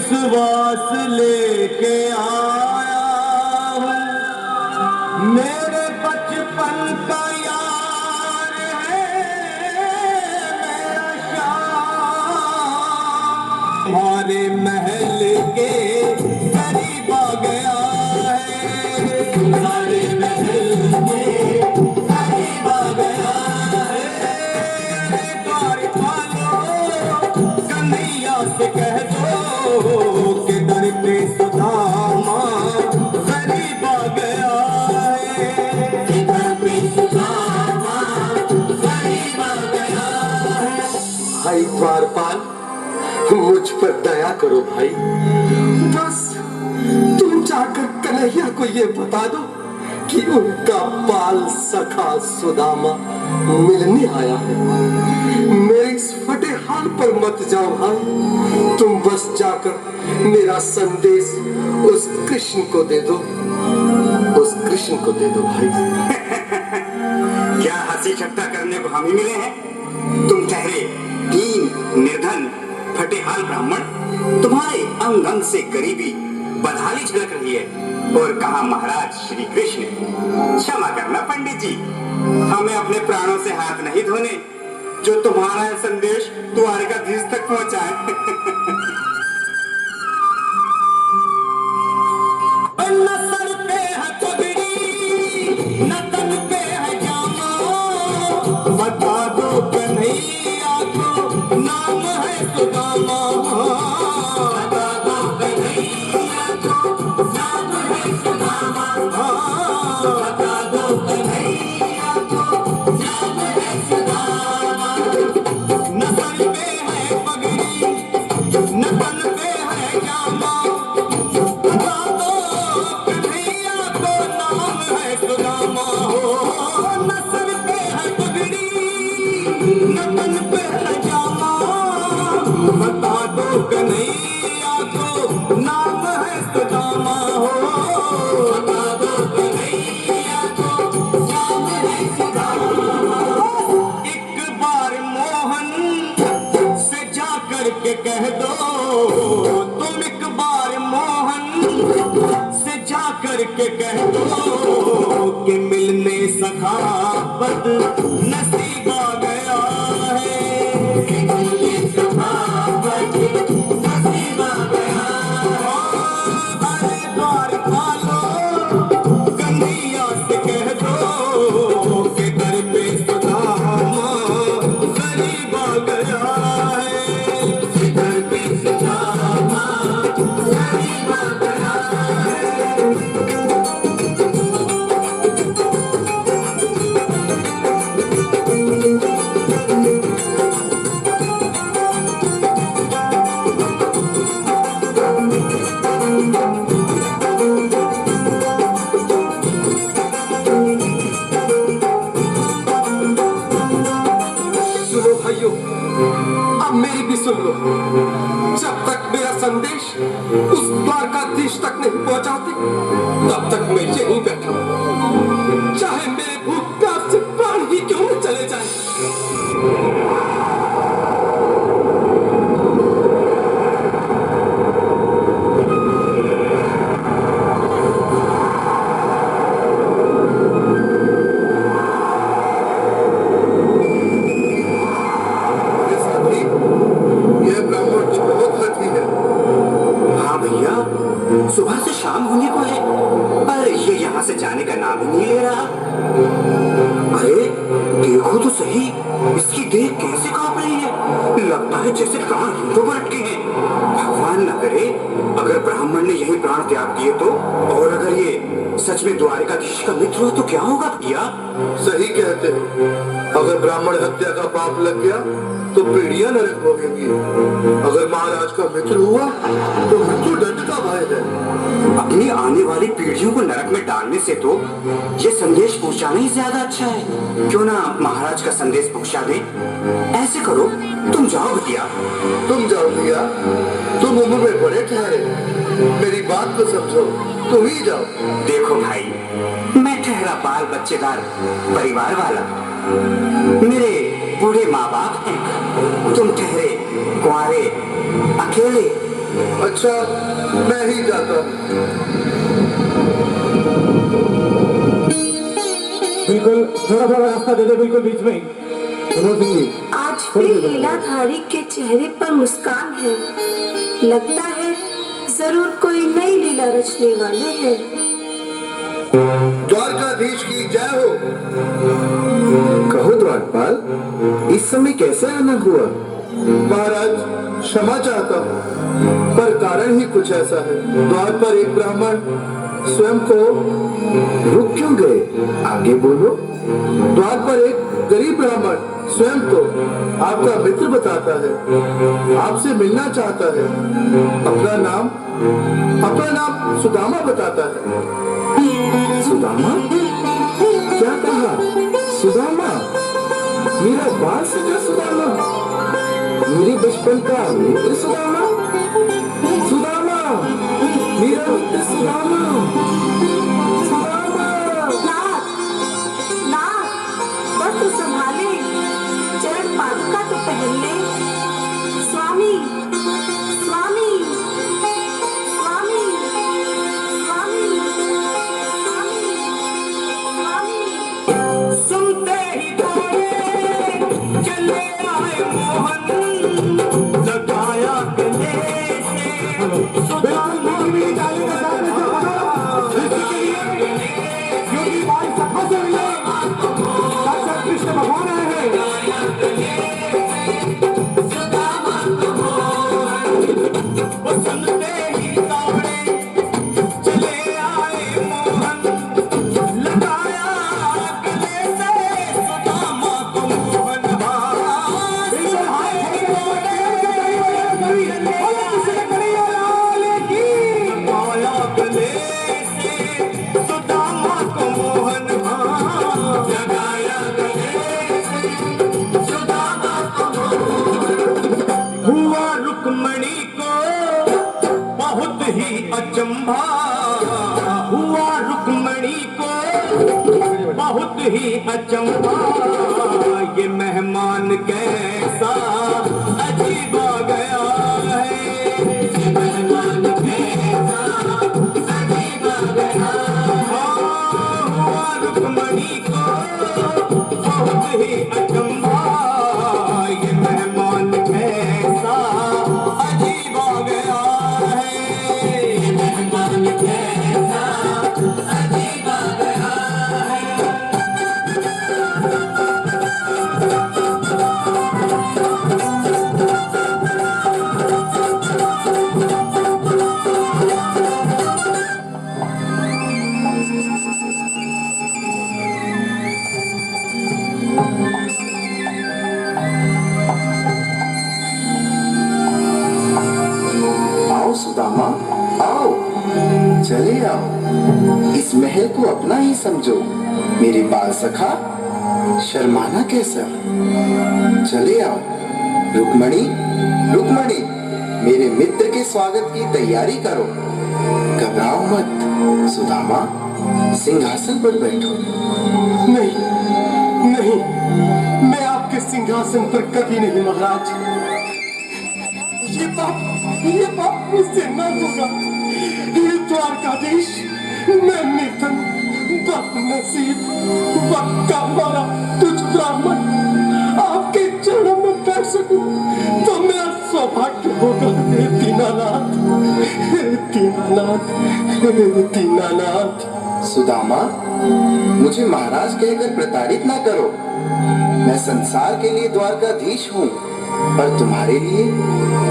विश्वास लेके आया हूँ, मेरे बचपन का यार है मेरा श्याम। तुम्हारे महल के करीब आ गया है, तुम्हारे महल के करीब आ गया है। कन्हैया से कह दो कि दर पे सुदामा गरीब आ गया है, दर पे सुदामा गरीब आ गया है। भाई द्वारपाल, मुझ पर दया करो भाई। बस तुम जाकर कन्हैया को ये बता दो कि उनका बाल सखा सुदामा मिलने आया है। मेरे इस फटे हाल पर मत जाओ भाई, तुम बस जाकर मेरा संदेश उस कृष्ण को दे दो, उस कृष्ण को दे दो भाई। क्या हंसी ठट्टा करने को हम ही मिले हैं? तुम ठहरे दीन निर्धन फटेहाल ब्राह्मण, तुम्हारे अंग अंग से गरीबी बदहाली झलक रही है। और कहा महाराज श्री कृष्ण। क्षमा करना पंडित जी, हमें अपने प्राणों से हाथ नहीं धोने जो तुम्हारा संदेश द्वारकाधीश तक पहुंचाए। न सर पे है पगड़ी, न तन पे है जामा, बता दो कन्हैया को नाम है सुदामा। बता दो कन्हैया को नाम है सुदामा, बता दो कन्हैया को नाम है सुदामा। न सर पे है पगड़ी, न तन पे है जामा, बता दो कन्हैया को नाम है सुदामा। हो न सर पे है पगड़ी, न तन पे है जामा, बता दो कन्हैया को नाम है सुदामा। हो बता दो कन्हैया को नाम है सुदामा। एक बार मोहन से जा कर के कह दो, तुम एक बार मोहन से जा कर के कह दो कि मिलने सखावत नसीब आ गया है, कि मिलने सखावत नसीब आ गया है। अरे द्वारपालो, कन्हैया से कह दो कि दर पे सुदामा गरीब आ गया है, कि दर पे सुदामा गरीब आ गया है। सुनो भाइयों, अब मेरी भी सुन लो। जब तक मेरा संदेश उस द्वारकाधीश तक नहीं पहुंचाते, तब तक मैं यहीं बैठा हूं, चाहे मेरे भूख प्यास से प्राण ही क्यों न चले जाए। यह ब्राह्मण तो बहुत लकी है। हाँ भैया, सुबह से शाम होने को है पर ये यहाँ से जाने का नाम ही नहीं ले रहा। अरे देखो तो सही, इसकी देह कैसे कांप रही है, लगता है जैसे प्राण तो भटके हैं। भगवान न करे अगर ब्राह्मण ने यही प्राण त्याग दिए तो, और अगर ये सच में द्वारकाधीश का मित्र हो तो क्या होगा भैया? सही कहते हो, अगर ब्राह्मण हत्या का पाप लग गया तो पीढ़ियां नरक भोगेंगी। अगर महाराज का मित्र हुआ तो मृत्यु दंड का भय है। अपनी आने वाली पीढ़ियों को नरक में डालने से तो ये संदेश पहुंचाना ही ज्यादा अच्छा है। क्यों ना महाराज का संदेश पहुंचा दे। ऐसे करो, तुम जाओ भैया। तुम जाओ भैया, तुम उम्र में बड़े ठहरे, मेरी बात को समझो, तुम ही जाओ। देखो भाई, मैं ठहरा बाल बच्चेदार परिवार वाला, मेरे बूढ़े माँ बाप हैं, तुम ठहरे कुंवारे अकेले अच्छा, मैं ही जाता हूँ। बिल्कुल थोड़ा थोड़ा रास्ता दे दे, बिल्कुल बीच में ही। मनोज सिंह जी, आज फिर लीलाधारी के चेहरे पर मुस्कान है। लगता है जरूर कोई नई लीला रचने वाले हैं। द्वारकाधीश की जय हो। कहो द्वारपाल, इस समय कैसे आना हुआ? महाराज, क्षमा चाहता हूँ, पर कारण ही कुछ ऐसा है। द्वार पर एक ब्राह्मण स्वयं को रुक क्यों गए? आगे बोलो। द्वार पर एक गरीब ब्राह्मण स्वयं को आपका मित्र बताता है, आपसे मिलना चाहता है। अपना नाम सुदामा बताता है। सुदामा? क्या कहा? सुदामा? मेरा बाल सखा सुदामा? मेरे बचपन का मित्र सुदामा? सुदामा, मेरा मित्र सुदामा? सुदामा! नाथ, नाथ, वस्त्र संभाले, चरण पादुका तो पहन ले। स्वामी, स्वामी, स्वामी, स्वामी, स्वामी, स्वामी। सुनते ही दौड़े चले आए मोहन, लगाया गले से सुदामा में डाले क्योंकि भाई सखा से मिले, साक्षात कृष्ण भगवान आए हैं। वो सुनते ही दौड़े चले आए मोहन, लगाया गले से सुदामा को मोहन। लगाया गले से सुदामा को मोहन, लगाया गले से सुदामा को मोहन। हुआ रुक्मणी को बहुत ही अचंभा, हुआ रुक्मणी को बहुत ही अचंभा। ये मेहमान कैसा अजीब आ गया है, ये मेहमान कैसा अजीब आ गया है। हुआ रुक्मणी को बहुत ही अचंभा, ये मेहमान कैसा अजीब आ गया है, ये मेहमान कैसा अजीब आ गया है। आओ सुदामा, आओ, चले आओ। इस महल को अपना ही समझो। मेरे बाल सखा, शर्माना कैसा? चले आओ। रुक्मणी, रुक्मणी, मेरे मित्र के स्वागत की तैयारी करो। घबराओ मत। सुदामा, सिंहासन पर बैठो। नहीं नहीं, मैं आपके सिंहासन पर कभी नहीं महाराज। ये पाप मुझसे न होगा। ये द्वारकाधीश, मैं निर्धन, बदनसीब, वक्का मारा तुझ ब्राह्मण आपके चरणों में बैठ सकूं तो मेरा सौभाग्य होगा। हे दीनानाथ, हे दीनानाथ, हे दीनानाथ। सुदामा, मुझे महाराज कहकर प्रताड़ित ना करो। मैं संसार के लिए द्वारकाधीश हूँ, पर तुम्हारे लिए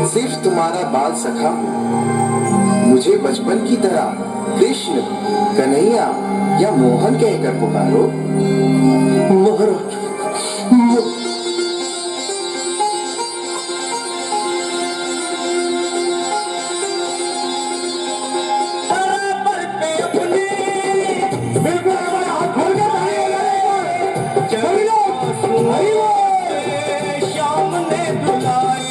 सिर्फ तुम्हारा बाल सखा हूँ। मुझे बचपन की तरह कृष्ण, कन्हैया या मोहन कहकर पुकारो। महाराज, श्याम ने बुलाए,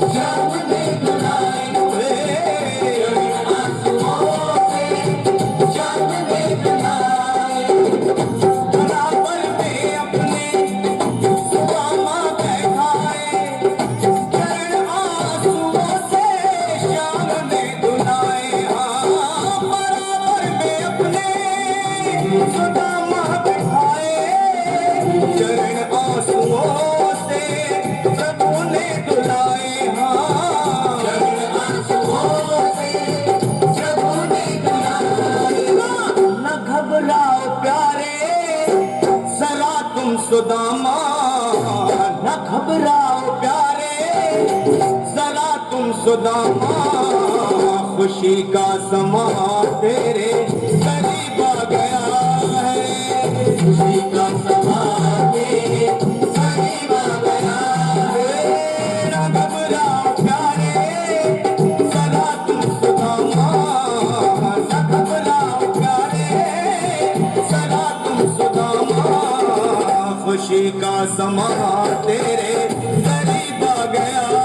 श्याम ने बुलाए, श्याम ने बुलाए। घबराओ प्यारे जरा तुम सुदामा खुशी का समा तेरे करीब आ गया है खुशी का समा तेरे करीब आ गया है ना घबराओ प्यारे जरा तुम सुदामा ना घबराओ प्यारे जरा तुम सुदामा खुशी का समा तेरे करीब आ गया